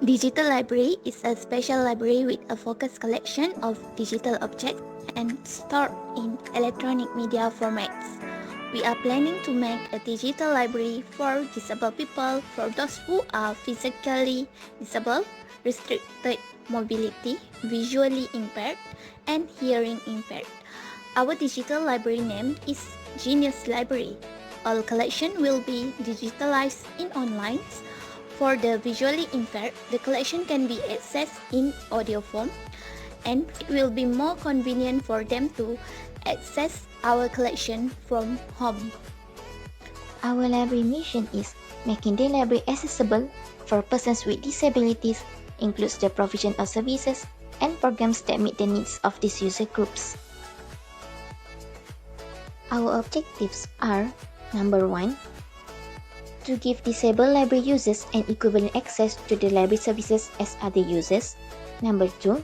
Digital library is a special library with a focused collection of digital objects and stored in electronic media formats. We are planning to make a digital library for disabled people, for those who are physically disabled, restricted mobility, visually impaired, and hearing impaired. Our digital library name is Genius Library. All collection will be digitalized in online. For the visually impaired, the collection can be accessed in audio form, and it will be more convenient for them to access our collection from home. Our library mission is making the library accessible for persons with disabilities, includes the provision of services and programs that meet the needs of these user groups. Our objectives are: number 1, to give disabled library users an equivalent access to the library services as other users. Number 2,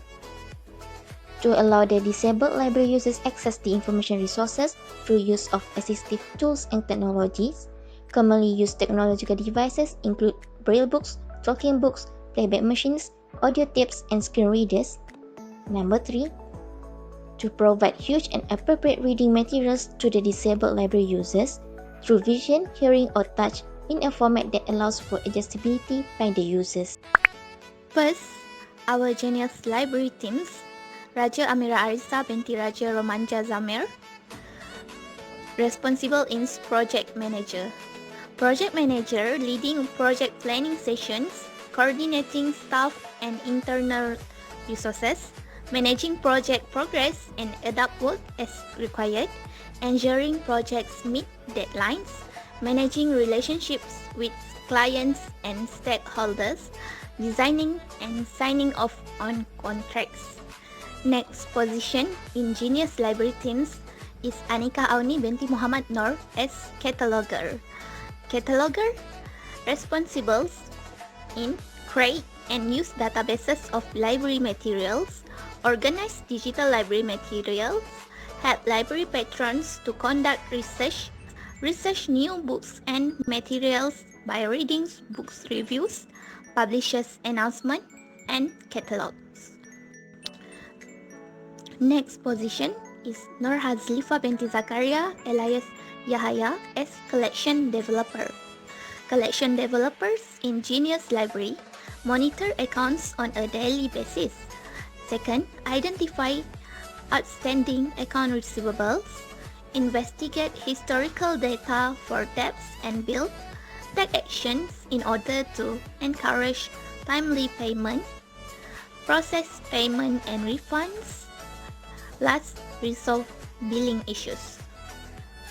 to allow the disabled library users access the information resources through use of assistive tools and technologies. Commonly used technological devices include braille books, talking books, playback machines, audio tapes, and screen readers. Number 3, to provide huge and appropriate reading materials to the disabled library users through vision, hearing, or touch in a format that allows for adjustability by the users. First, our Genius Library teams, Raja Amira Arisa, Binti Raja Romanja Zamir, responsible is Project Manager. Project Manager leading project planning sessions, coordinating staff and internal resources, managing project progress and adapt work as required, ensuring projects meet deadlines, managing relationships with clients and stakeholders, designing and signing off on contracts. Next position in Genius Library teams is Aniqah Auni Binti Muhammad Noor as Cataloger. Cataloger responsible in create and use databases of library materials, organize digital library materials, help library patrons to conduct research new books and materials by readings, books reviews, publishers announcement, and catalogs. Next position is Nur Hazlifah Binti Zakaria Yahaya as Collection Developer. Collection developers in Genius Library monitor accounts on a daily basis. Second, identify outstanding account receivables, investigate historical data for debts and bills, take actions in order to encourage timely payment, process payment and refunds, last, resolve billing issues.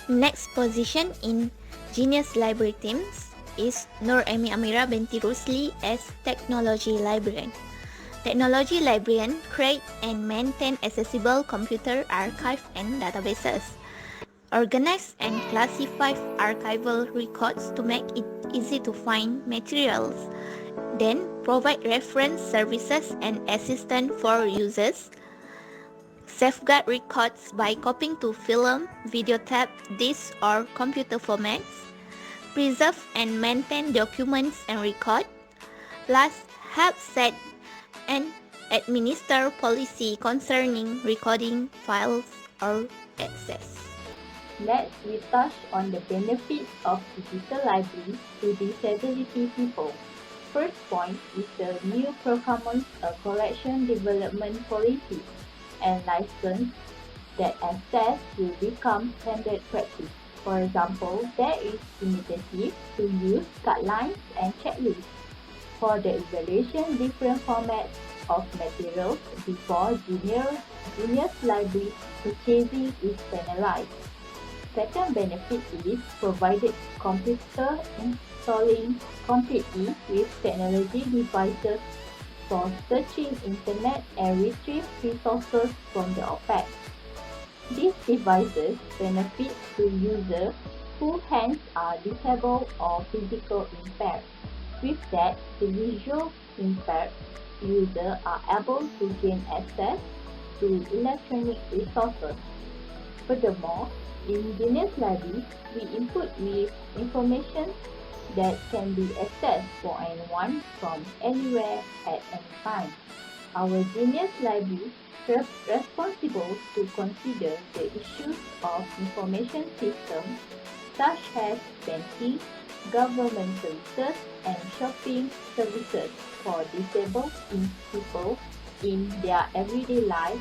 Next position in Genius Library teams is Nuremy Amira Binti Rusli as Technology Librarian. Technology Librarian create and maintain accessible computer archive and databases, organize and classify archival records to make it easy to find materials, then provide reference services and assistance for users, safeguard records by copying to film, videotape, disc or computer formats, preserve and maintain documents and record, last, help set and administer policy concerning recording files or access. Let's touch on the benefits of digital library to disability people. First point is the new procurement collection development policy and license that access will become standard practice. For example, there is initiative to use guidelines and checklists for the evaluation different formats of materials before Genius Library purchasing is penalized. Second benefit is provided computer installing completely with technology devices for searching internet and retrieve resources from the OPEC. These devices benefit to users whose hands are disabled or physically impaired. With that, the visual impaired users are able to gain access to electronic resources. Furthermore, in Genius Library, we input with information that can be accessed for anyone from anywhere at any time. Our Genius Library is responsible to consider the issues of information systems such as banking, government services, and shopping services for disabled people in their everyday life,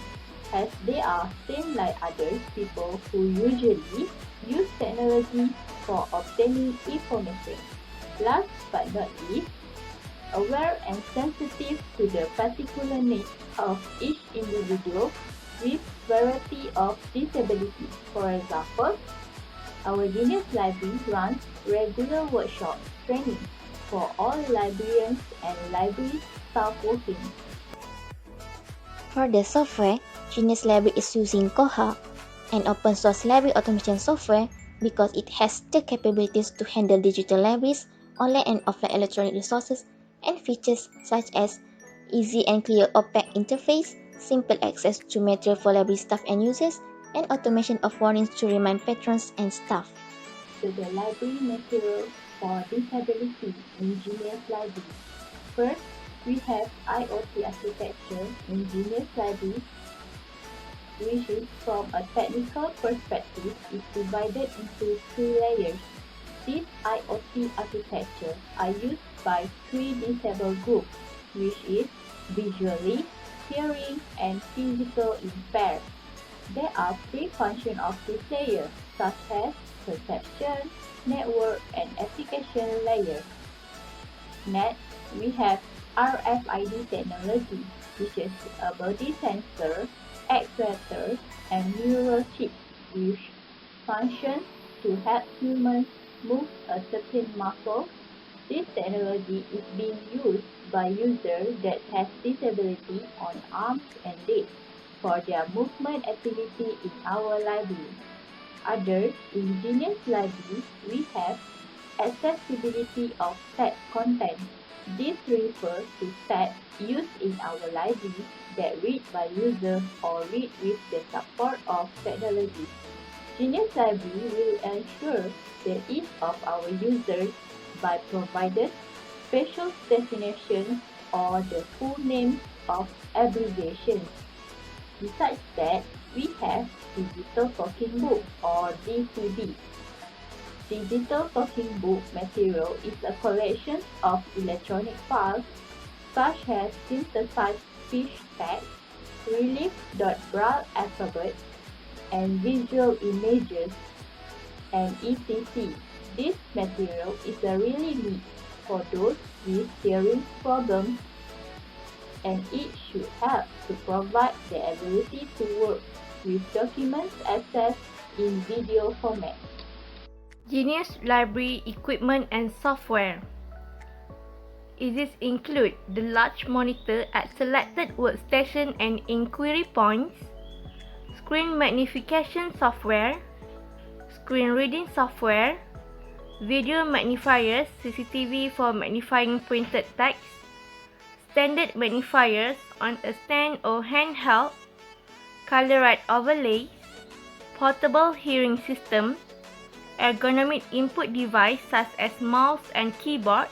as they are same like other people who usually use technology for obtaining information. Last but not least, aware and sensitive to the particular needs of each individual with variety of disabilities. For example, our Genius Library runs regular workshop training for all librarians and library staff working. For the software, Genius Library is using Koha, an open source library automation software, because it has the capabilities to handle digital libraries, online and offline electronic resources, and features such as easy and clear opaque interface, simple access to material for library staff and users, and automation of warnings to remind patrons and staff. To the library materials for disability in Genius Library. First, we have IoT architecture in Genius Library, which is from a technical perspective is divided into three layers. These IoT architecture are used by three disabled groups, which is visually, hearing, and physical impaired. There are three functions of this layer, such as perception, network, and application layers. Next, we have RFID technology, which is a body sensor, actuator, and neural chip, which functions to help humans move a certain muscle. This technology is being used by users that have disability on arms and legs for their movement activity in our library. Others in Genius Library, we have accessibility of text content. This refers to text used in our library that read by users or read with the support of technology. Genius Library will ensure the ease of our users by providing special destinations or the full names of abbreviations. Besides that, we have Digital Talking Book or DTB. Digital Talking Book material is a collection of electronic files such as synthesized speech text, relief.braille alphabet, and visual images, and etc. This material is a really need for those with hearing problems, and it should help to provide the ability to work with documents accessed in video format. Genius Library equipment and software. These include the large monitor at selected workstation and inquiry points, screen magnification software, screen reading software, video magnifiers, CCTV for magnifying printed text, standard magnifiers on a stand or handheld, color-right overlays, portable hearing system, ergonomic input device such as mouse and keyboard,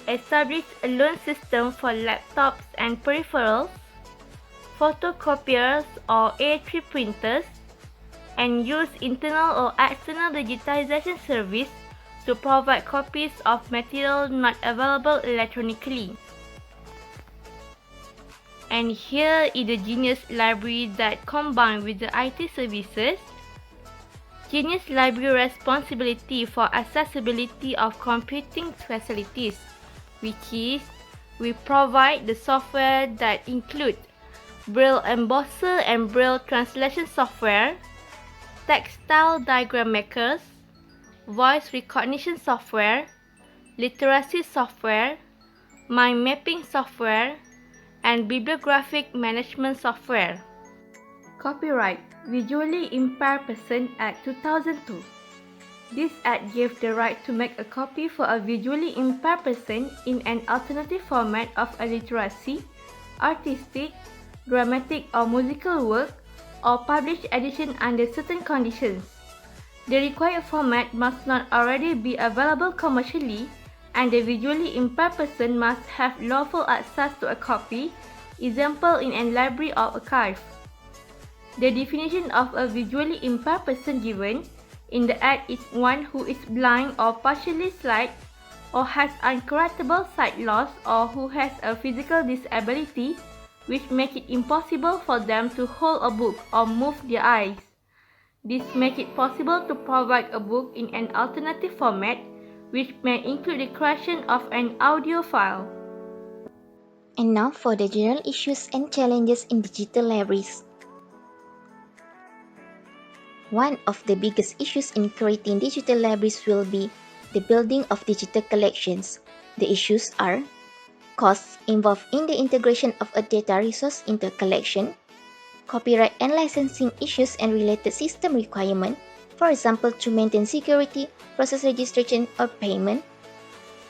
established alone system for laptops and peripherals, photocopiers or A3 printers, and use internal or external digitization service to provide copies of material not available electronically. And here is the Genius Library that combined with the IT services. Genius Library responsibility for accessibility of computing facilities, which is we provide the software that include Braille embosser and Braille translation software, textile diagram makers, voice recognition software, literacy software, mind mapping software, and bibliographic management software. Copyright Visually Impaired Person Act 2002. This act gave the right to make a copy for a visually impaired person in an alternative format of a literacy, artistic, dramatic or musical work or published edition under certain conditions. The required format must not already be available commercially, and the visually impaired person must have lawful access to a copy, example in a library or archive. The definition of a visually impaired person given in the Act is one who is blind or partially sight, or has uncorrectable sight loss, or who has a physical disability which make it impossible for them to hold a book or move their eyes. This makes it possible to provide a book in an alternative format, which may include the creation of an audio file. And now for the general issues and challenges in digital libraries. One of the biggest issues in creating digital libraries will be the building of digital collections. The issues are costs involved in the integration of a data resource into a collection, copyright and licensing issues and related system requirements, for example to maintain security, process registration or payment,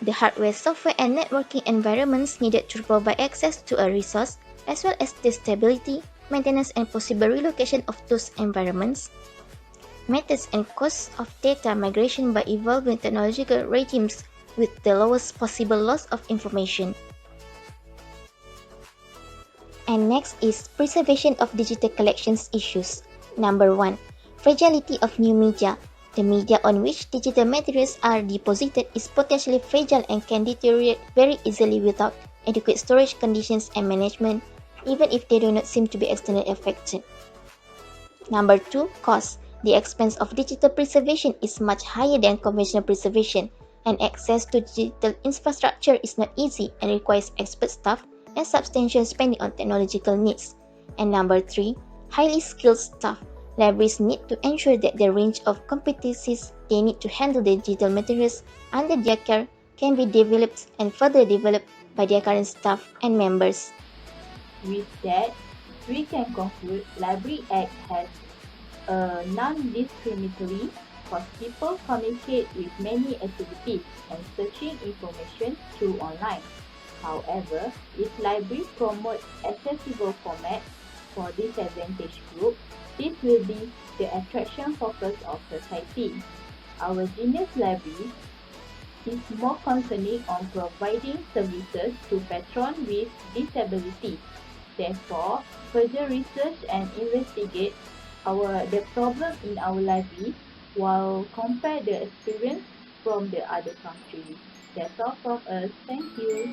the hardware, software and networking environments needed to provide access to a resource, as well as the stability, maintenance and possible relocation of those environments, methods and costs of data migration by evolving technological regimes with the lowest possible loss of information. And next is preservation of digital collections issues. Number 1. Fragility of new media. The media on which digital materials are deposited is potentially fragile and can deteriorate very easily without adequate storage conditions and management, even if they do not seem to be externally affected. Number 2. Cost. The expense of digital preservation is much higher than conventional preservation, and access to digital infrastructure is not easy and requires expert staff and substantial spending on technological needs. And number 3. Highly skilled staff. Libraries need to ensure that the range of competencies they need to handle the digital materials under their care can be developed and further developed by their current staff and members. With that, we can conclude Library Act has a non-discriminatory because people communicate with many activities and searching information through online. However, if libraries promote accessible formats for disadvantaged groups, this will be the attraction focus of society. Our Genius Library is more concerning on providing services to patrons with disabilities. Therefore, further research and investigate the problem in our library while compare the experience from the other countries. That's all from us. Thank you.